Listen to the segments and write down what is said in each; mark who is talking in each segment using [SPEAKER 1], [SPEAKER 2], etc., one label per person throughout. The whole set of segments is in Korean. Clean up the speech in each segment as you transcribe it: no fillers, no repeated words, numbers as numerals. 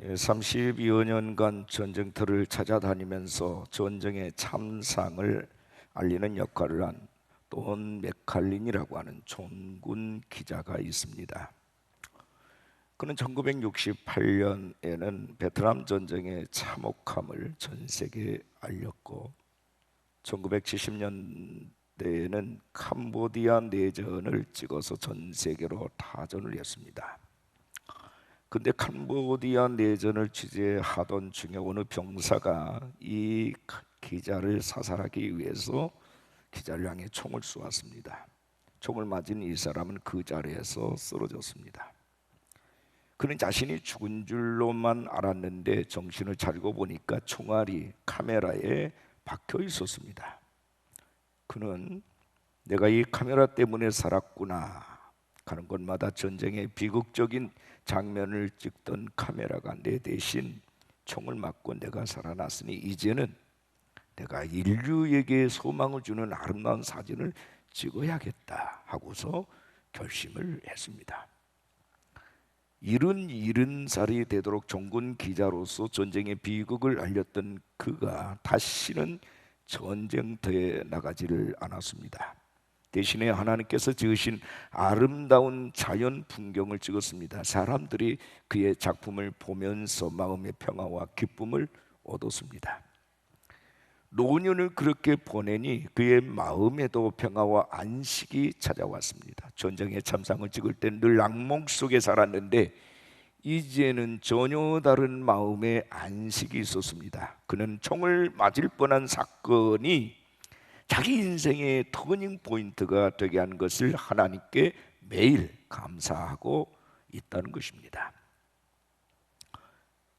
[SPEAKER 1] 32여 년간 전쟁터를 찾아다니면서 전쟁의 참상을 알리는 역할을 한 돈 맥칼린이라고 하는 총군 기자가 있습니다. 그는 1968년에는 베트남 전쟁의 참혹함을 전 세계에 알렸고 1970년대에는 캄보디아 내전을 찍어서 전 세계로 타전을 했습니다. 근데 캄보디아 내전을 취재하던 중에 어느 병사가 이 기자를 사살하기 위해서 기자를 향해 총을 쏘았습니다. 총을 맞은 이 사람은 그 자리에서 쓰러졌습니다. 그는 자신이 죽은 줄로만 알았는데 정신을 차리고 보니까 총알이 카메라에 박혀 있었습니다. 그는 내가 이 카메라 때문에 살았구나 가는 곳마다 전쟁의 비극적인 장면을 찍던 카메라가 내 대신 총을 맞고 내가 살아났으니 이제는 내가 인류에게 소망을 주는 아름다운 사진을 찍어야겠다 하고서 결심을 했습니다. 70살이 되도록 종군 기자로서 전쟁의 비극을 알렸던 그가 다시는 전쟁터에 나가지를 않았습니다. 대신에 하나님께서 지으신 아름다운 자연 풍경을 찍었습니다. 사람들이 그의 작품을 보면서 마음의 평화와 기쁨을 얻었습니다. 노년을 그렇게 보내니 그의 마음에도 평화와 안식이 찾아왔습니다. 전쟁의 참상을 찍을 때 늘 악몽 속에 살았는데 이제는 전혀 다른 마음의 안식이 있었습니다. 그는 총을 맞을 뻔한 사건이 자기 인생의 터닝 포인트가 되게 한 것을 하나님께 매일 감사하고 있다는 것입니다.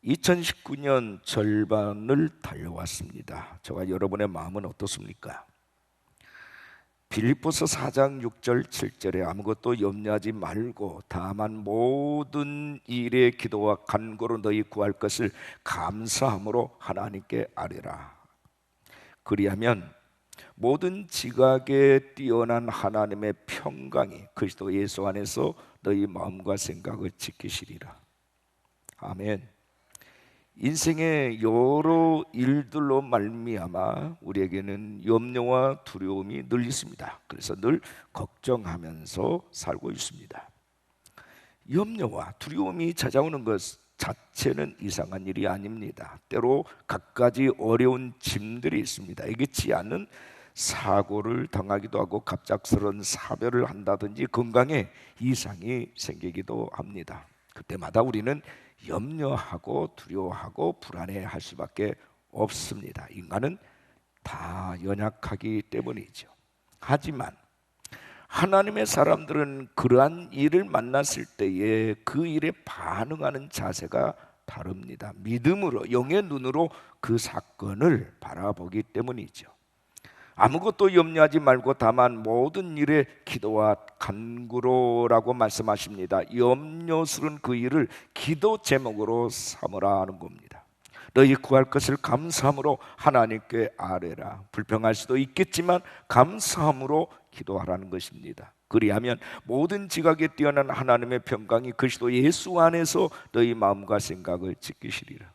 [SPEAKER 1] 2019년 절반을 달려왔습니다. 저와 여러분의 마음은 어떻습니까? 빌립보서 4장 6절 7절에 아무것도 염려하지 말고 다만 모든 일에 기도와 간구로 너희 구할 것을 감사함으로 하나님께 아뢰라. 그리하면 모든 지각에 뛰어난 하나님의 평강이 그리스도 예수 안에서 너희 마음과 생각을 지키시리라. 아멘. 인생의 여러 일들로 말미암아 우리에게는 염려와 두려움이 늘 있습니다. 그래서 늘 걱정하면서 살고 있습니다. 염려와 두려움이 찾아오는 것 자체는 이상한 일이 아닙니다. 때로 갖가지 어려운 짐들이 있습니다. 예기치 않은 사고를 당하기도 하고 갑작스러운 사별을 한다든지 건강에 이상이 생기기도 합니다. 그때마다 우리는 염려하고 두려워하고 불안해할 수밖에 없습니다. 인간은 다 연약하기 때문이죠. 하지만 하나님의 사람들은 그러한 일을 만났을 때에 그 일에 반응하는 자세가 다릅니다. 믿음으로, 영의 눈으로 그 사건을 바라보기 때문이죠. 아무것도 염려하지 말고 다만 모든 일에 기도와 간구로라고 말씀하십니다. 염려스러운 그 일을 기도 제목으로 삼으라 하는 겁니다. 너희 구할 것을 감사함으로 하나님께 아뢰라. 불평할 수도 있겠지만 감사함으로 기도하라는 것입니다. 그리하면 모든 지각에 뛰어난 하나님의 평강이 그리스도 예수 안에서 너희 마음과 생각을 지키시리라.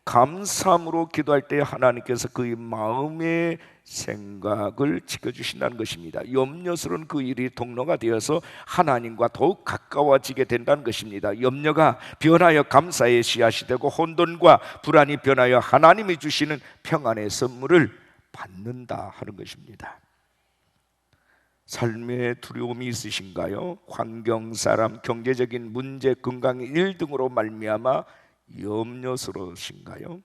[SPEAKER 1] 감사함으로 기도할 때 하나님께서 그의 마음의 생각을 지켜주신다는 것입니다. 염려스러운 그 일이 통로가 되어서 하나님과 더욱 가까워지게 된다는 것입니다. 염려가 변하여 감사의 씨앗이 되고 혼돈과 불안이 변하여 하나님이 주시는 평안의 선물을 받는다 하는 것입니다. 삶에 두려움이 있으신가요? 환경, 사람, 경제적인 문제, 건강의 일 등으로 말미암아 염려스러우신가요?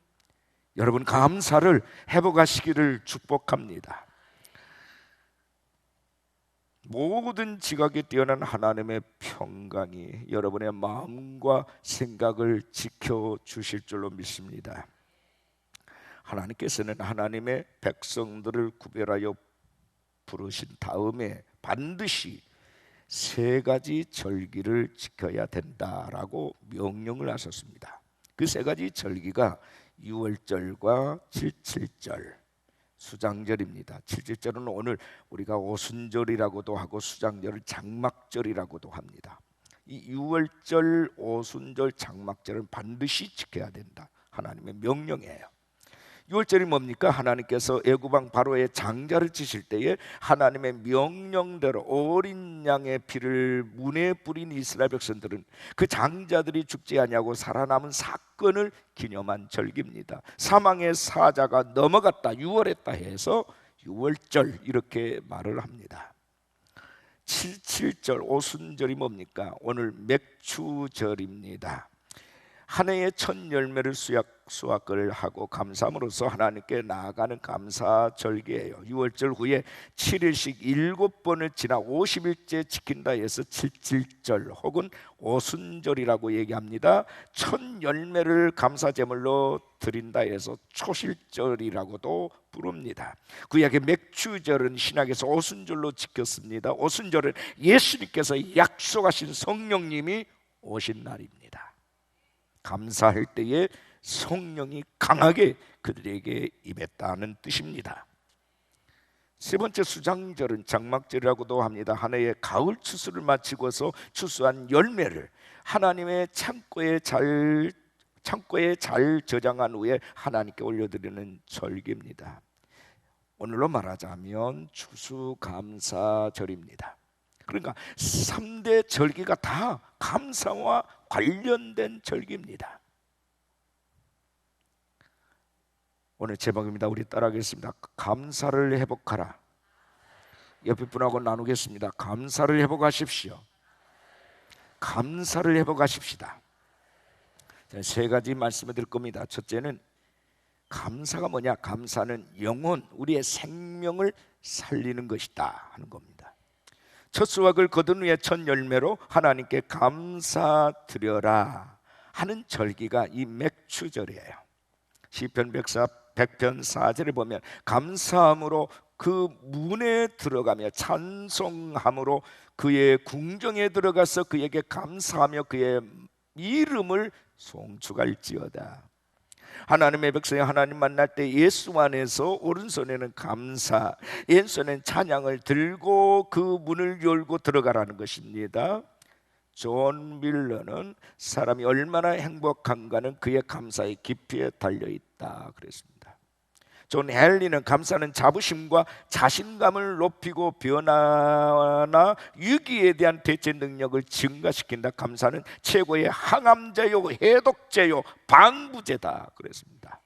[SPEAKER 1] 여러분 감사를 회복하시기를 축복합니다. 모든 지각에 뛰어난 하나님의 평강이 여러분의 마음과 생각을 지켜주실 줄로 믿습니다. 하나님께서는 하나님의 백성들을 구별하여 부르신 다음에 반드시 3가지 절기를 지켜야 된다라고 명령을 하셨습니다. 그 3가지 절기가 6월절과 77절 수장절입니다. 77절은 오늘 우리가 오순절이라고도 하고 수장절을 장막절이라고도 합니다. 이 유월절, 오순절, 장막절은 반드시 지켜야 된다. 하나님의 명령이에요. 유월절이 뭡니까? 하나님께서 애굽왕 바로의 장자를 치실 때에 하나님의 명령대로 어린 양의 피를 문에 뿌린 이스라엘 백성들은 그 장자들이 죽지 아니하고 살아남은 사건을 기념한 절기입니다. 사망의 사자가 넘어갔다, 유월했다 해서 유월절 이렇게 말을 합니다. 77절 오순절이 뭡니까? 오늘 맥추절입니다. 한 해의 첫 열매를 수확을 하고 감사함으로써 하나님께 나아가는 감사절기예요. 6월절 후에 7일씩 7번을 지나 50일째 지킨다 해서 77절 혹은 오순절이라고 얘기합니다. 첫 열매를 감사제물로 드린다 해서 초실절이라고도 부릅니다. 구약의 맥추절은 신약에서 오순절로 지켰습니다. 오순절은 예수님께서 약속하신 성령님이 오신 날입니다. 감사할 때에 성령이 강하게 그들에게 임했다는 뜻입니다. 세 번째 수장절은 장막절이라고도 합니다. 한 해의 가을 추수를 마치고서 추수한 열매를 하나님의 창고에 잘 저장한 후에 하나님께 올려드리는 절기입니다. 오늘로 말하자면 추수감사절입니다. 그러니까 3대 절기가 다 감사와 관련된 절기입니다. 오늘 제목입니다. 우리 따라하겠습니다. 감사를 회복하라. 옆에 분하고 나누겠습니다. 감사를 회복하십시오. 감사를 회복하십시다. 세 가지 말씀을 드릴 겁니다. 첫째는 감사가 뭐냐? 감사는 영혼, 우리의 생명을 살리는 것이다 하는 겁니다. 첫 수확을 거둔 후에 첫 열매로 하나님께 감사드려라 하는 절기가 이 맥추절이에요. 시편 100편 4절에 보면 감사함으로 그 문에 들어가며 찬송함으로 그의 궁정에 들어가서 그에게 감사하며 그의 이름을 송축할지어다. 하나님의 백성이 하나님 만날 때 예수 안에서 오른손에는 감사, 왼손에는 찬양을 들고 그 문을 열고 들어가라는 것입니다. 존 밀러는 사람이 얼마나 행복한가는 그의 감사의 깊이에 달려있다 그랬습니다. 존 헨리는 감사는 자부심과 자신감을 높이고 변화나 위기에 대한 대처 능력을 증가시킨다. 감사는 최고의 항암제요, 해독제요, 방부제다 그랬습니다.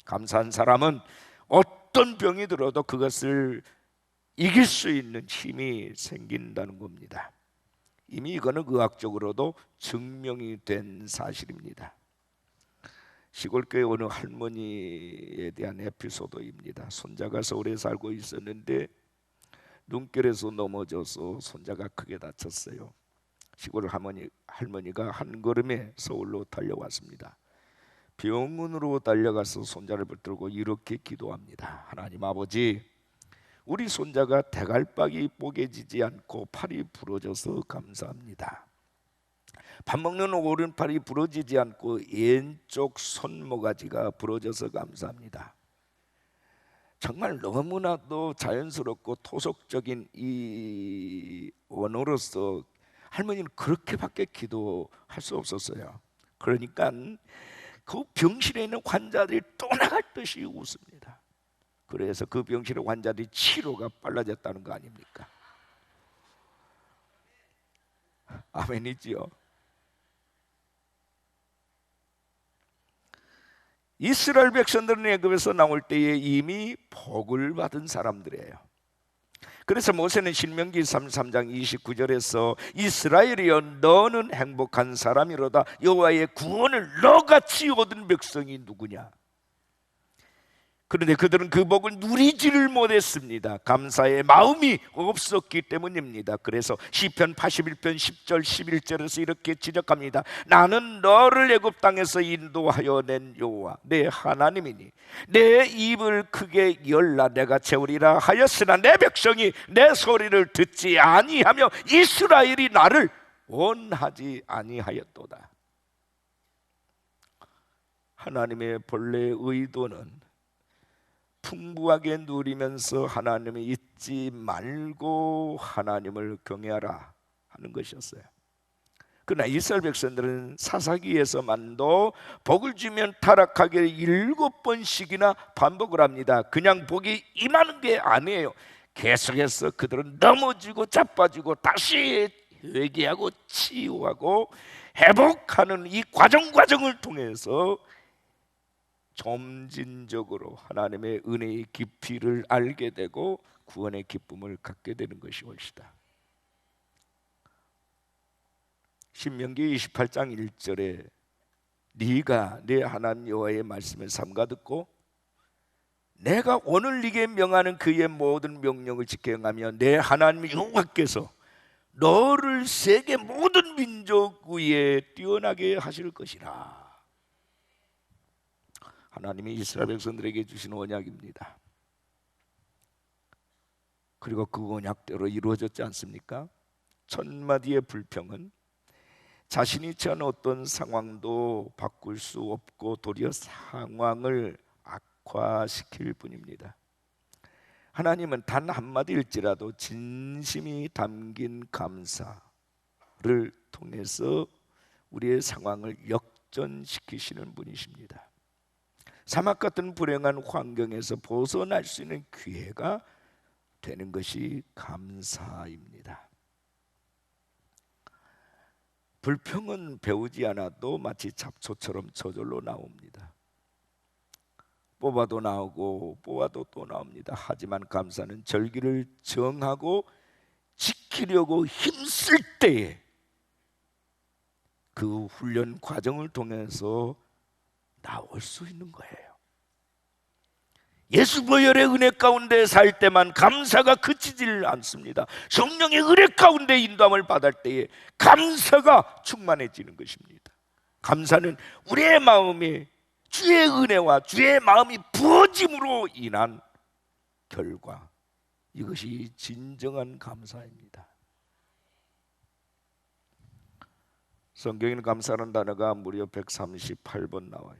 [SPEAKER 1] 감사한 사람은 어떤 병이 들어도 그것을 이길 수 있는 힘이 생긴다는 겁니다. 이미 이거는 의학적으로도 증명이 된 사실입니다. 시골교회 어느 할머니에 대한 에피소드입니다. 손자가 서울에 살고 있었는데 눈길에서 넘어져서 손자가 크게 다쳤어요. 시골 할머니가 한 걸음에 서울로 달려왔습니다. 병원으로 달려가서 손자를 붙들고 이렇게 기도합니다. 하나님 아버지, 우리 손자가 대갈박이 뽀개지지 않고 팔이 부러져서 감사합니다. 밥 먹는 오른팔이 부러지지 않고 왼쪽 손모가지가 부러져서 감사합니다. 정말 너무나도 자연스럽고 토속적인 이 원어로서 할머니는 그렇게밖에 기도할 수 없었어요. 그러니까 그 병실에 있는 환자들이 또 나갈 듯이 웃습니다. 그래서 그 병실의 환자들이 치료가 빨라졌다는 거 아닙니까? 아멘이지요. 이스라엘 백성들은 애굽에서 나올 때에 이미 복을 받은 사람들이에요. 그래서 모세는 신명기 33장 29절에서 이스라엘이여 너는 행복한 사람이로다. 여호와의 구원을 너같이 얻은 백성이 누구냐? 그런데 그들은 그 복을 누리지를 못했습니다. 감사의 마음이 없었기 때문입니다. 그래서 시편 81편 10절 11절에서 이렇게 지적합니다. 나는 너를 애굽 땅에서 인도하여 낸 여호와 내 하나님이니 내 입을 크게 열라 내가 채우리라 하였으나 내 백성이 내 소리를 듣지 아니하며 이스라엘이 나를 원하지 아니하였도다. 하나님의 본래 의도는 풍부하게 누리면서 하나님을 잊지 말고 하나님을 경외하라 하는 것이었어요. 그러나 이스라엘 백성들은 사사기에서만도 복을 주면 타락하기를 7번씩이나 반복을 합니다. 그냥 복이 임하는 게 아니에요. 계속해서 그들은 넘어지고 자빠지고 다시 회개하고 치유하고 회복하는 이 과정을 통해서 점진적으로 하나님의 은혜의 깊이를 알게 되고 구원의 기쁨을 갖게 되는 것이 옳시다. 신명기 28장 1절에 네가 내 하나님 여호와의 말씀을 삼가 듣고 내가 오늘 네게 명하는 그의 모든 명령을 지켜 행하며 내 하나님 여호와께서 너를 세계 모든 민족 위에 뛰어나게 하실 것이라. 하나님이 이스라엘 백성들에게 주신 언약입니다. 그리고 그 언약대로 이루어졌지 않습니까? 천마디의 불평은 자신이 처한 어떤 상황도 바꿀 수 없고 도리어 상황을 악화시킬 뿐입니다. 하나님은 단 한마디일지라도 진심이 담긴 감사를 통해서 우리의 상황을 역전시키시는 분이십니다. 사막 같은 불행한 환경에서 벗어날 수 있는 기회가 되는 것이 감사입니다. 불평은 배우지 않아도 마치 잡초처럼 저절로 나옵니다. 뽑아도 나오고 뽑아도 또 나옵니다. 하지만 감사는 절기를 정하고 지키려고 힘쓸 때에 그 훈련 과정을 통해서 나올 수 있는 거예요. 예수 보혈의 은혜 가운데 살 때만 감사가 그치질 않습니다. 성령의 은혜 가운데 인도함을 받을 때에 감사가 충만해지는 것입니다. 감사는 우리의 마음에 주의 은혜와 주의 마음이 부어짐으로 인한 결과, 이것이 진정한 감사입니다. 성경에는 감사라는 단어가 무려 138번 나와요.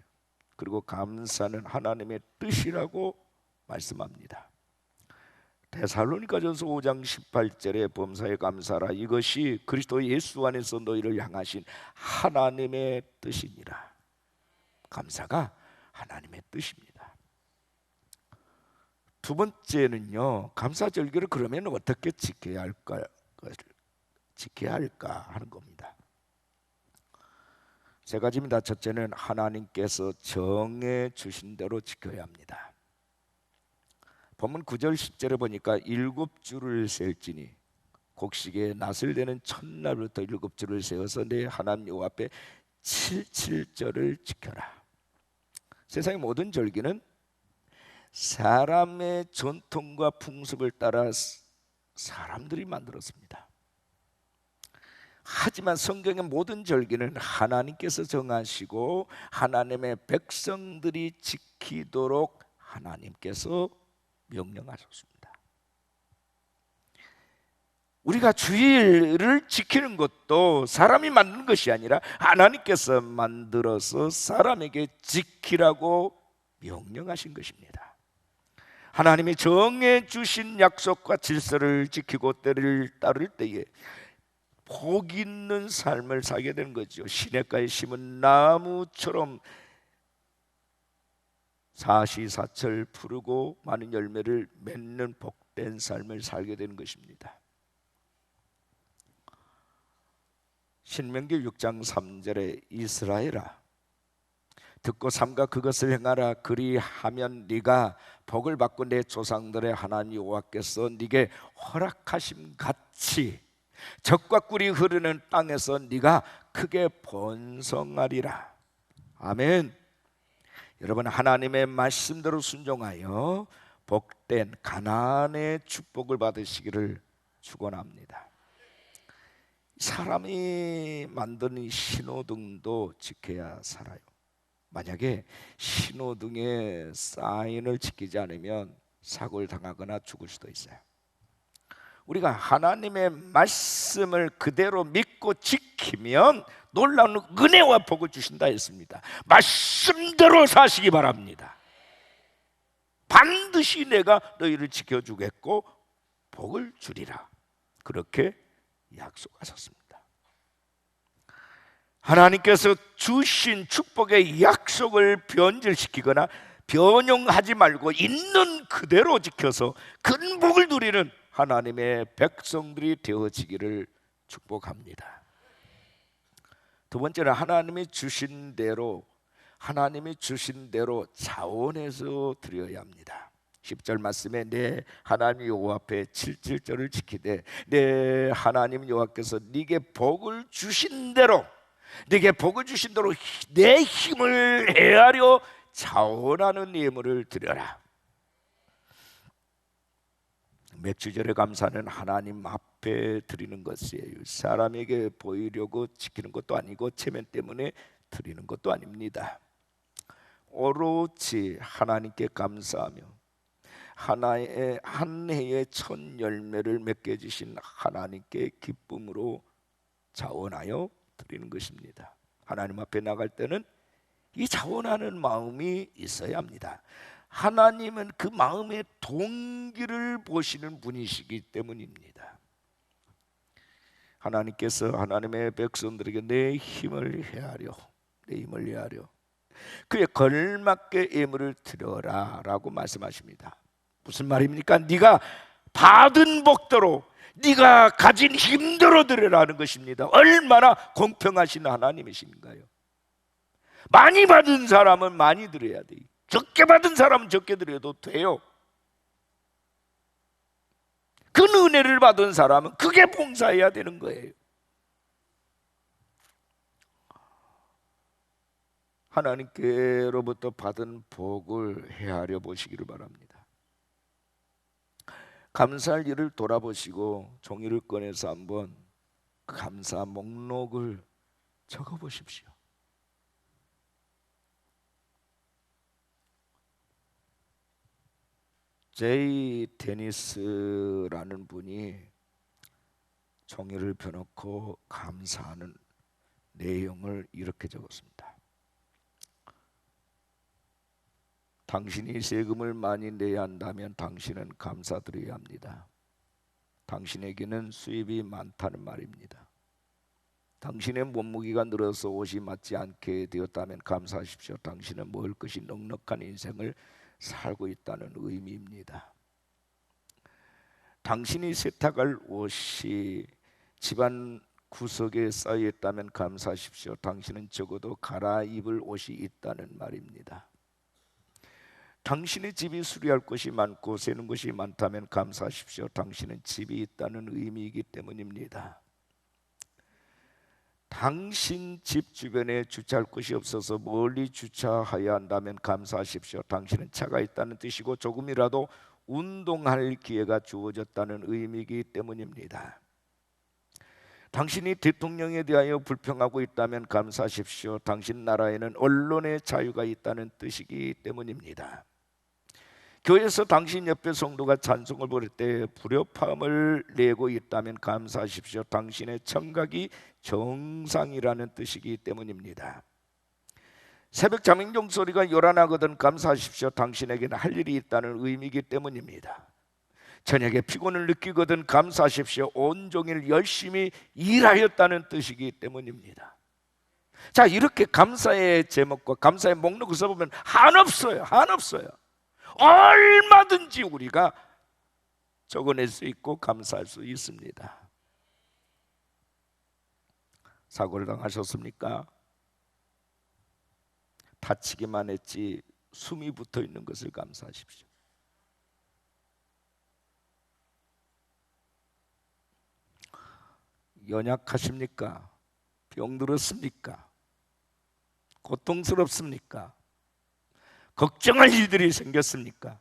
[SPEAKER 1] 그리고 감사는 하나님의 뜻이라고 말씀합니다. 데살로니가전서 5장 18절에 범사에 감사라, 이것이 그리스도 예수 안에서 너희를 향하신 하나님의 뜻이니라. 감사가 하나님의 뜻입니다. 두 번째는요, 감사절기를 그러면 어떻게 지켜야 할까 하는 겁니다. 세 가지입니다. 첫째는 하나님께서 정해 주신 대로 지켜야 합니다. 본문 9절 10절에 보니까 7주를 셀지니 곡식의 낫을 되는 첫날부터 7주를 세워서 내 하나님 여호와 앞에 7절을 지켜라. 세상의 모든 절기는 사람의 전통과 풍습을 따라 사람들이 만들었습니다. 하지만 성경의 모든 절기는 하나님께서 정하시고 하나님의 백성들이 지키도록 하나님께서 명령하셨습니다. 우리가 주일을 지키는 것도 사람이 만든 것이 아니라 하나님께서 만들어서 사람에게 지키라고 명령하신 것입니다. 하나님이 정해 주신 약속과 질서를 지키고 때를 따를 때에 복 있는 삶을 살게 되는 거죠. 시냇가에 심은 나무처럼 사시사철 푸르고 많은 열매를 맺는 복된 삶을 살게 되는 것입니다. 신명기 6장 3절에 이스라엘아 듣고 삼가 그것을 행하라. 그리하면 네가 복을 받고 내 조상들의 하나님 여호와께서 네게 허락하심 같이 젖과 꿀이 흐르는 땅에서 네가 크게 번성하리라. 아멘. 여러분, 하나님의 말씀대로 순종하여 복된 가나안의 축복을 받으시기를 축원합니다. 사람이 만든 이 신호등도 지켜야 살아요. 만약에 신호등의 사인을 지키지 않으면 사고를 당하거나 죽을 수도 있어요. 우리가 하나님의 말씀을 그대로 믿고 지키면 놀라운 은혜와 복을 주신다 했습니다. 말씀대로 사시기 바랍니다. 반드시 내가 너희를 지켜주겠고 복을 주리라, 그렇게 약속하셨습니다. 하나님께서 주신 축복의 약속을 변질시키거나 변형하지 말고 있는 그대로 지켜서 큰 복을 누리는 하나님의 백성들이 되어지기를 축복합니다. 두 번째는 하나님이 주신 대로 자원해서 드려야 합니다. 10절 말씀에 내 하나님 여호와 앞에 7절을 지키되 내 하나님 여호와께서 네게 복을 주신 대로 내 힘을 헤아려 자원하는 예물을 드려라. 맥주절의 감사는 하나님 앞에 드리는 것이에요. 사람에게 보이려고 지키는 것도 아니고 체면 때문에 드리는 것도 아닙니다. 오로지 하나님께 감사하며 한 해의 첫 열매를 맺게 해주신 하나님께 기쁨으로 자원하여 드리는 것입니다. 하나님 앞에 나갈 때는 이 자원하는 마음이 있어야 합니다. 하나님은 그 마음의 동기를 보시는 분이시기 때문입니다. 하나님께서 하나님의 백성들에게 내 힘을 헤아려 그에 걸맞게 예물을 드려라 라고 말씀하십니다. 무슨 말입니까? 네가 받은 복대로 네가 가진 힘대로 드려라는 것입니다. 얼마나 공평하신 하나님이신가요? 많이 받은 사람은 많이 드려야 돼요. 적게 받은 사람은 적게 드려도 돼요. 그 은혜를 받은 사람은 그게 봉사해야 되는 거예요. 하나님께로부터 받은 복을 헤아려 보시기를 바랍니다. 감사할 일을 돌아보시고 종이를 꺼내서 한번 감사 목록을 적어 보십시오. 제이 데니스라는 분이 종이를 펴놓고 감사하는 내용을 이렇게 적었습니다. 당신이 세금을 많이 내야 한다면 당신은 감사드려야 합니다. 당신에게는 수입이 많다는 말입니다. 당신의 몸무게가 늘어서 옷이 맞지 않게 되었다면 감사하십시오. 당신은 먹을 것이 넉넉한 인생을 살고 있다는 의미입니다. 당신이 세탁할 옷이 집안 구석에 쌓여 있다면 감사하십시오. 당신은 적어도 갈아입을 옷이 있다는 말입니다. 당신의 집이 수리할 것이 많고 새는 것이 많다면 감사하십시오. 당신은 집이 있다는 의미이기 때문입니다. 당신 집 주변에 주차할 곳이 없어서 멀리 주차해야 한다면 감사하십시오. 당신은 차가 있다는 뜻이고 조금이라도 운동할 기회가 주어졌다는 의미이기 때문입니다. 당신이 대통령에 대하여 불평하고 있다면 감사하십시오. 당신 나라에는 언론의 자유가 있다는 뜻이기 때문입니다. 교회에서 당신 옆에 성도가 찬송을 부를 때 불협화음을 내고 있다면 감사하십시오. 당신의 청각이 정상이라는 뜻이기 때문입니다. 새벽 자명종 소리가 요란하거든 감사하십시오. 당신에게는 할 일이 있다는 의미이기 때문입니다. 저녁에 피곤을 느끼거든 감사하십시오. 온종일 열심히 일하였다는 뜻이기 때문입니다. 자, 이렇게 감사의 제목과 감사의 목록을 써보면 한없어요. 얼마든지 우리가 적어낼 수 있고 감사할 수 있습니다. 사고를 당하셨습니까? 다치기만 했지 숨이 붙어 있는 것을 감사하십시오. 연약하십니까? 병들었습니까? 고통스럽습니까? 걱정할 일들이 생겼습니까?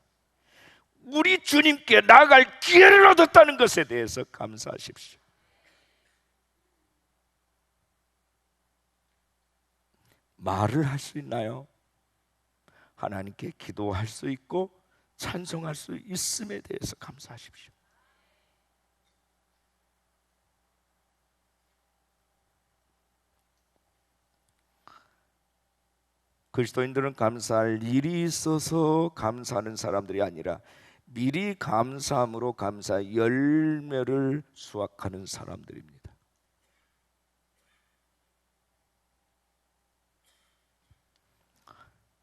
[SPEAKER 1] 우리 주님께 나아갈 기회를 얻었다는 것에 대해서 감사하십시오. 말을 할 수 있나요? 하나님께 기도할 수 있고 찬송할 수 있음에 대해서 감사하십시오. 그리스도인들은 감사할 일이 있어서 감사하는 사람들이 아니라 미리 감사함으로 감사의 열매를 수확하는 사람들입니다.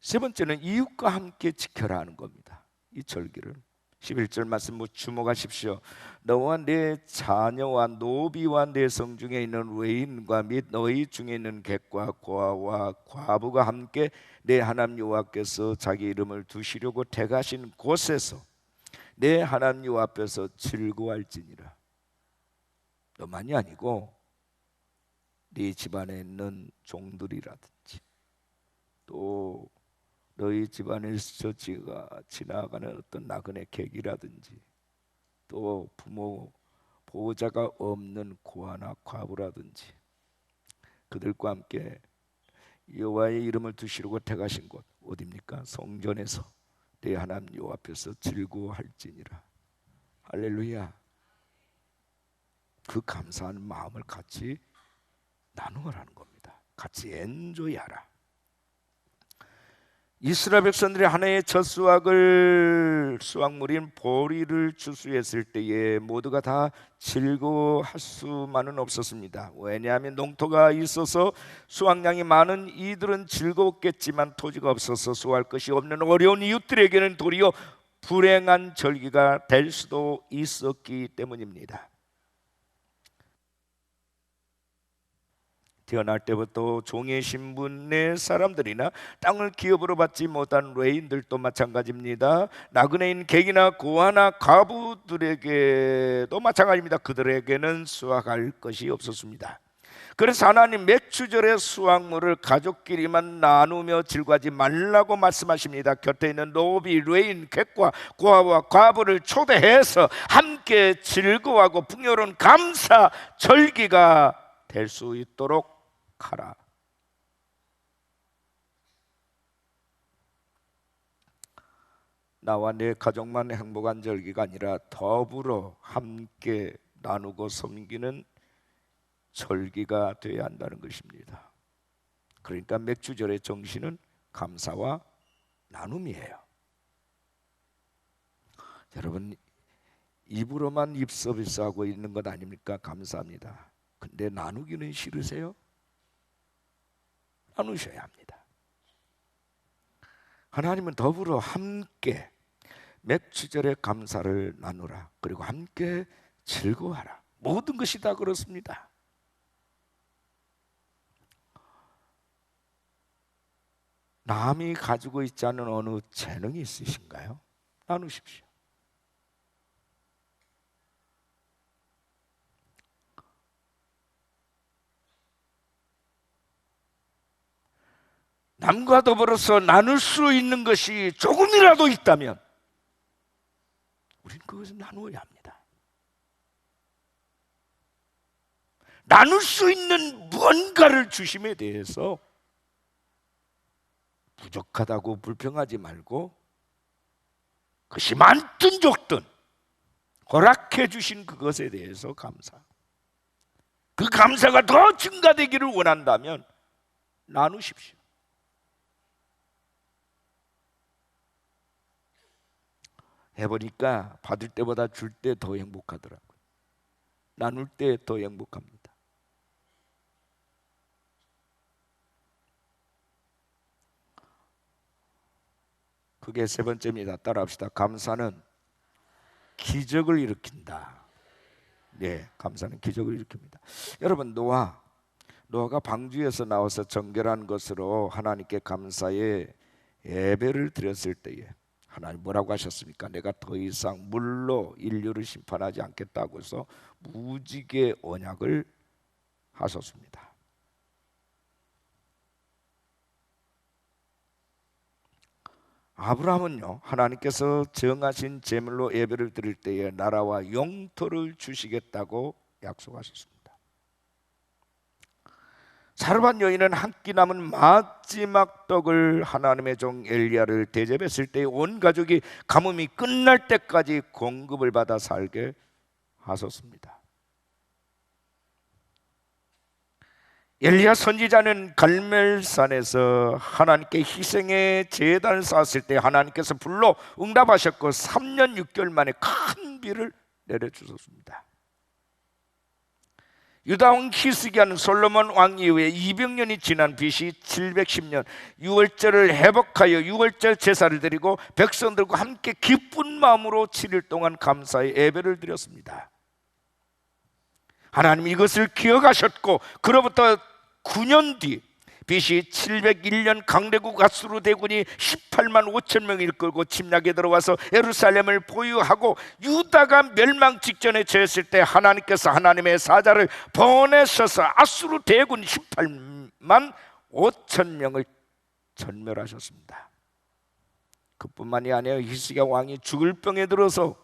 [SPEAKER 1] 세 번째는 이웃과 함께 지켜라 하는 겁니다. 이 절기를 11절 말씀 주목하십시오. 너와 내 자녀와 노비와 내 성 중에 있는 외인과 및 너희 중에 있는 객과 고아와 과부가 함께 내 하나님 여호와께서 자기 이름을 두시려고 택하신 곳에서 내 하나님 여호와 앞에서 즐거워할지니라. 너만이 아니고 네 집안에 있는 종들이라든지 또 너희 집안에서 지나가는 어떤 나그네 객이라든지 또 부모 보호자가 없는 고아나 과부라든지 그들과 함께 여호와의 이름을 두시려고 택하신 곳 어디입니까? 성전에서 내 하나님 여호와 앞에서 즐거워할지니라. 할렐루야. 그 감사하는 마음을 같이 나누어라는 겁니다. 같이 엔조이하라. 이스라엘 백성들이 하나의 첫 수확물인 보리를 추수했을 때에 모두가 다 즐거워할 수만은 없었습니다. 왜냐하면 농토가 있어서 수확량이 많은 이들은 즐거웠겠지만 토지가 없어서 수확할 것이 없는 어려운 이웃들에게는 도리어 불행한 절기가 될 수도 있었기 때문입니다. 태어날 때부터 종의 신분의 사람들이나 땅을 기업으로 받지 못한 레인들도 마찬가지입니다. 나그네인 객이나 고아나 과부들에게도 마찬가지입니다. 그들에게는 수확할 것이 없었습니다. 그래서 하나님 맥추절의 수확물을 가족끼리만 나누며 즐거워하지 말라고 말씀하십니다. 곁에 있는 노비, 레인, 객과 고아와 과부를 초대해서 함께 즐거워하고 풍요로운 감사 절기가 될 수 있도록 하라. 나와 내 가족만 행복한 절기가 아니라 더불어 함께 나누고 섬기는 절기가 되어야 한다는 것입니다. 그러니까 맥주절의 정신은 감사와 나눔이에요. 여러분, 입으로만 립 서비스하고 있는 것 아닙니까? 감사합니다. 근데 나누기는 싫으세요? 나누셔야 합니다. 하나님은 더불어 함께 맥주절의 감사를 나누라. 그리고 함께 즐거워하라. 모든 것이 다 그렇습니다. 남이 가지고 있지 않은 어느 재능이 있으신가요? 나누십시오. 남과 더불어서 나눌 수 있는 것이 조금이라도 있다면 우리는 그것을 나누어야 합니다. 나눌 수 있는 무언가를 주심에 대해서 부족하다고 불평하지 말고 그것이 많든 적든 허락해 주신 그것에 대해서 감사. 그 감사가 더 증가되기를 원한다면 나누십시오. 해보니까 받을 때보다 줄 때 더 행복하더라고요. 나눌 때 더 행복합니다. 그게 세 번째입니다. 따라합시다. 감사는 기적을 일으킨다. 네, 감사는 기적을 일으킵니다. 여러분, 노아가 방주에서 나와서 정결한 것으로 하나님께 감사의 예배를 드렸을 때에 하나님 뭐라고 하셨습니까? 내가 더 이상 물로 인류를 심판하지 않겠다고 해서 무지개 언약을 하셨습니다. 아브라함은요, 하나님께서 정하신 제물로 예배를 드릴 때에 나라와 영토를 주시겠다고 약속하셨습니다. 사르밧 여인은 한 끼 남은 마지막 떡을 하나님의 종 엘리야를 대접했을 때 온 가족이 가뭄이 끝날 때까지 공급을 받아 살게 하셨습니다. 엘리야 선지자는 갈멜산에서 하나님께 희생의 제단을 쌓았을 때 하나님께서 불러 응답하셨고 3년 6개월 만에 큰 비를 내려주셨습니다. 유다 왕 히스기야는 솔로몬 왕 이후에 200년이 지난 BC 710년 유월절을 회복하여 유월절 제사를 드리고 백성들과 함께 기쁜 마음으로 7일 동안 감사의 예배를 드렸습니다. 하나님 이것을 기억하셨고, 그로부터 9년 뒤 BC 701년 강대국 아수르 대군이 18만 5천 명을 이끌고 침략에 들어와서 예루살렘을 보유하고 유다가 멸망 직전에 처했을 때 하나님께서 하나님의 사자를 보내셔서 아수르 대군 18만 5천 명을 전멸하셨습니다. 그뿐만이 아니라 히스기야 왕이 죽을 병에 들어서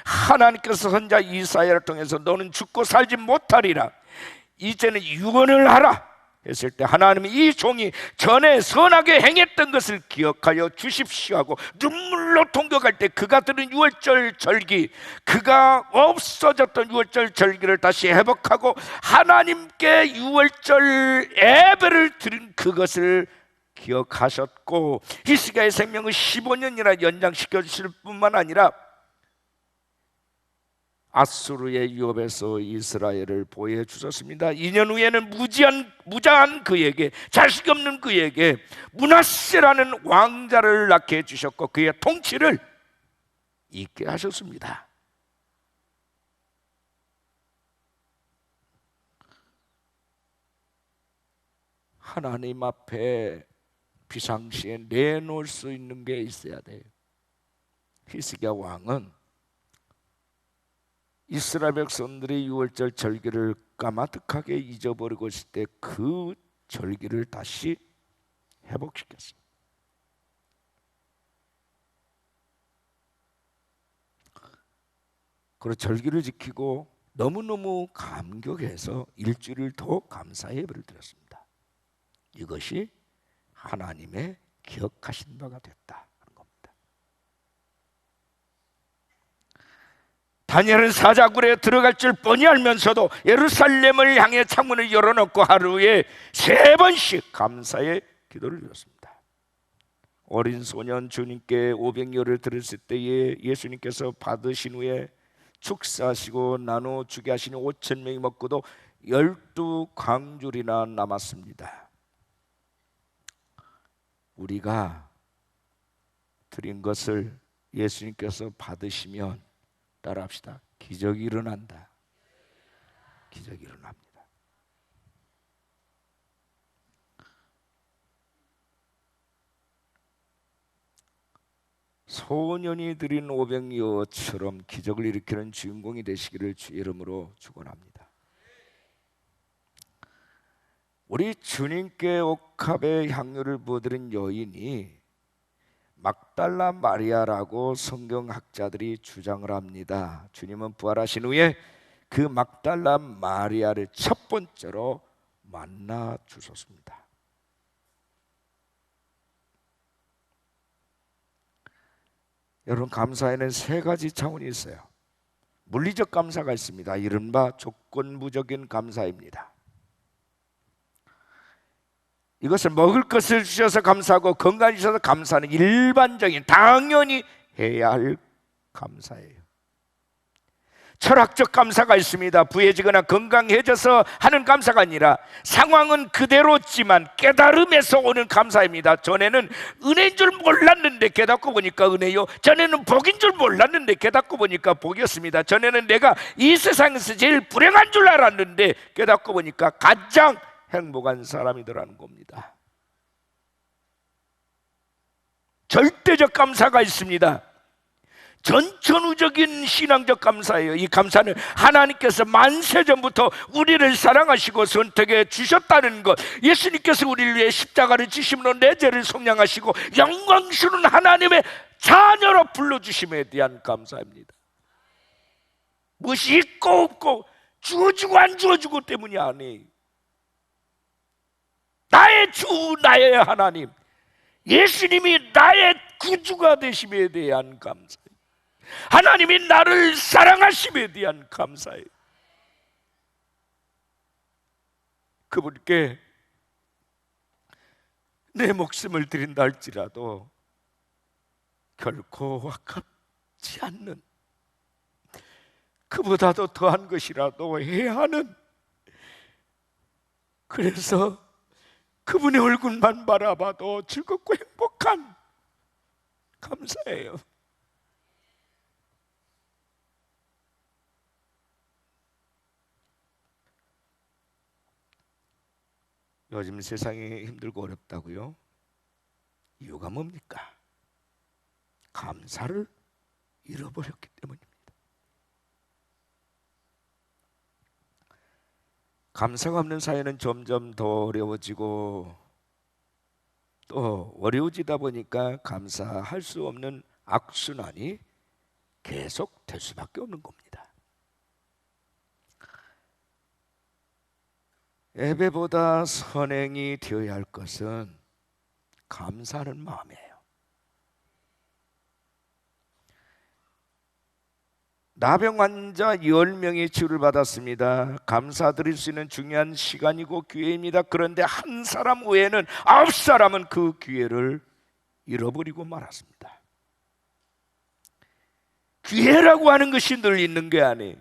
[SPEAKER 1] 하나님께서 선자 이사야를 통해서 너는 죽고 살지 못하리라, 이제는 유언을 하라 했을 때 하나님이 이 종이 전에 선하게 행했던 것을 기억하여 주십시오 하고 눈물로 통곡할 때 그가 들은 유월절 절기, 그가 없어졌던 유월절 절기를 다시 회복하고 하나님께 유월절 예배를 드린 그것을 기억하셨고, 히스기야의 생명을 15년이나 연장시켜 주실 뿐만 아니라 아수르의 유업에서 이스라엘을 보호해 주셨습니다. 2년 후에는 무장한 그에게, 자식 없는 그에게 므낫세라는 왕자를 낳게 해주셨고 그의 통치를 있게 하셨습니다. 하나님 앞에 비상시에 내놓을 수 있는 게 있어야 돼요. 히스기야 왕은 이스라엘 백성들이 유월절 절기를 까마득하게 잊어버리고 있을 때 그 절기를 다시 회복시켰어요. 그리고 절기를 지키고 너무너무 감격해서 일주일을 더 감사의 예배를 드렸습니다. 이것이 하나님의 기억하신 바가 됐다. 다니엘은 사자굴에 들어갈 줄 뻔히 알면서도 예루살렘을 향해 창문을 열어놓고 하루에 3번씩 감사의 기도를 드렸습니다. 어린 소년 주님께 500여를 드렸을 때에 예수님께서 받으신 후에 축사하시고 나눠 주게 하시니 5천 명이 먹고도 12광줄이나 남았습니다. 우리가 드린 것을 예수님께서 받으시면 따라합시다. 기적이 일어난다. 기적이 일어납니다. 소년이 드린 500여처럼 기적을 일으키는 주인공이 되시기를 주 이름으로 축원합니다. 우리 주님께 옥합의 향유를 부어드린 여인이 막달라 마리아라고 성경학자들이 주장을 합니다. 주님은 부활하신 후에 그 막달라 마리아를 첫 번째로 만나 주셨습니다. 여러분, 감사에는 3가지 차원이 있어요. 물리적 감사가 있습니다. 이른바 조건부적인 감사입니다. 이것을 먹을 것을 주셔서 감사하고 건강을 주셔서 감사하는 일반적인 당연히 해야 할 감사예요. 철학적 감사가 있습니다. 부해지거나 건강해져서 하는 감사가 아니라 상황은 그대로지만 깨달음에서 오는 감사입니다. 전에는 은혜인 줄 몰랐는데 깨닫고 보니까 은혜요, 전에는 복인 줄 몰랐는데 깨닫고 보니까 복이었습니다. 전에는 내가 이 세상에서 제일 불행한 줄 알았는데 깨닫고 보니까 가장 행복한 사람이더라는 겁니다. 절대적 감사가 있습니다. 전천후적인 신앙적 감사예요. 이 감사는 하나님께서 만세전부터 우리를 사랑하시고 선택해 주셨다는 것, 예수님께서 우리를 위해 십자가를 지심으로 내 죄를 속량하시고 영광스러운 하나님의 자녀로 불러주심에 대한 감사입니다. 무엇이 있고 없고 주어주고 안 주어주고 때문이 아니에요. 나의 주, 나의 하나님, 예수님이 나의 구주가 되심에 대한 감사예요. 하나님이 나를 사랑하심에 대한 감사예요. 그분께 내 목숨을 드린다 할지라도 결코 아깝지 않는, 그보다도 더한 것이라도 해야 하는 그래서 그분의 얼굴만 바라봐도 즐겁고 행복한 감사예요. 요즘 세상이 힘들고 어렵다고요? 이유가 뭡니까? 감사를 잃어버렸기 때문입니다. 감사가 없는 사회는 점점 더 어려워지고 또 어려워지다 보니까 감사할 수 없는 악순환이 계속 될 수밖에 없는 겁니다. 예배보다 선행이 되어야 할 것은 감사하는 마음이에요. 나병 환자 10명이 치유를 받았습니다. 감사드릴 수 있는 중요한 시간이고 기회입니다. 그런데 한 사람 외에는 9사람은 그 기회를 잃어버리고 말았습니다. 기회라고 하는 것이 늘 있는 게 아니에요.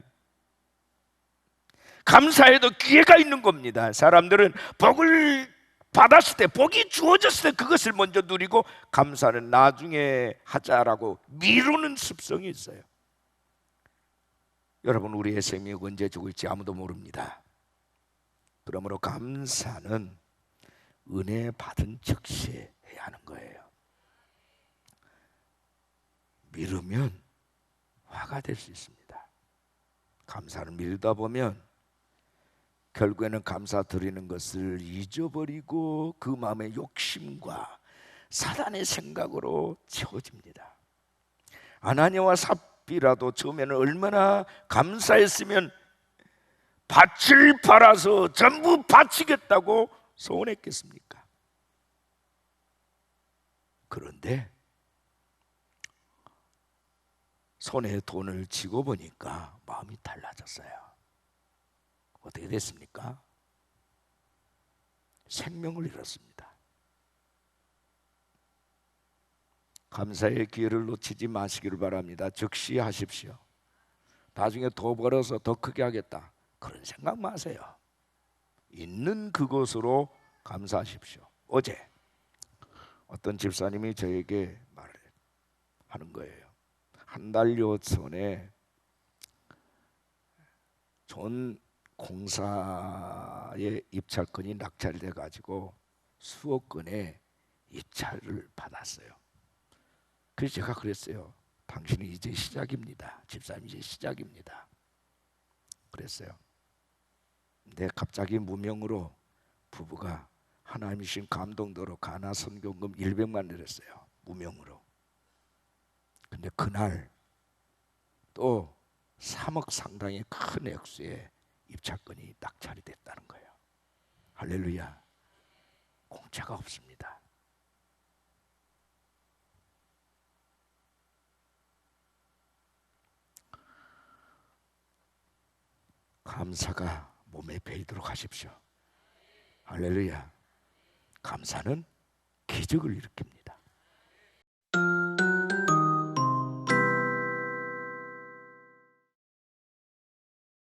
[SPEAKER 1] 감사에도 기회가 있는 겁니다. 사람들은 복을 받았을 때, 복이 주어졌을 때 그것을 먼저 누리고 감사는 나중에 하자라고 미루는 습성이 있어요. 여러분, 우리의 생명이 언제 죽을지 아무도 모릅니다. 그러므로 감사는 은혜 받은 즉시 해야 하는 거예요. 미루면 화가 될 수 있습니다. 감사를 미루다 보면 결국에는 감사 드리는 것을 잊어버리고 그 마음의 욕심과 사단의 생각으로 채워집니다. 아나니아와 삽비라도 처음에는 얼마나 감사했으면 밭을 팔아서 전부 바치겠다고 소원했겠습니까? 그런데 손에 돈을 쥐고 보니까 마음이 달라졌어요. 어떻게 됐습니까? 생명을 잃었습니다. 감사의 기회를 놓치지 마시기를 바랍니다. 즉시 하십시오. 나중에 더 벌어서 더 크게 하겠다, 그런 생각 마세요. 있는 그것으로 감사하십시오. 어제 어떤 집사님이 저에게 말을 하는 거예요. 한 달여 전에 전 공사의 입찰권이 낙찰돼 가지고 수억 건의 입찰을 받았어요. 그래서 제가 그랬어요. 당신은 이제 시작입니다. 집사님, 이제 시작입니다. 그랬어요. 근데 갑자기 무명으로 부부가 하나님이 주신 감동대로 가나 선교금 100만 내렸어요. 무명으로. 근데 그날 또 3억 상당의 큰 액수의 입찰권이 낙찰이 됐다는 거예요. 할렐루야. 공짜가 없습니다. 감사가 몸에 배이도록 하십시오. 할렐루야. 감사는 기적을 일으킵니다.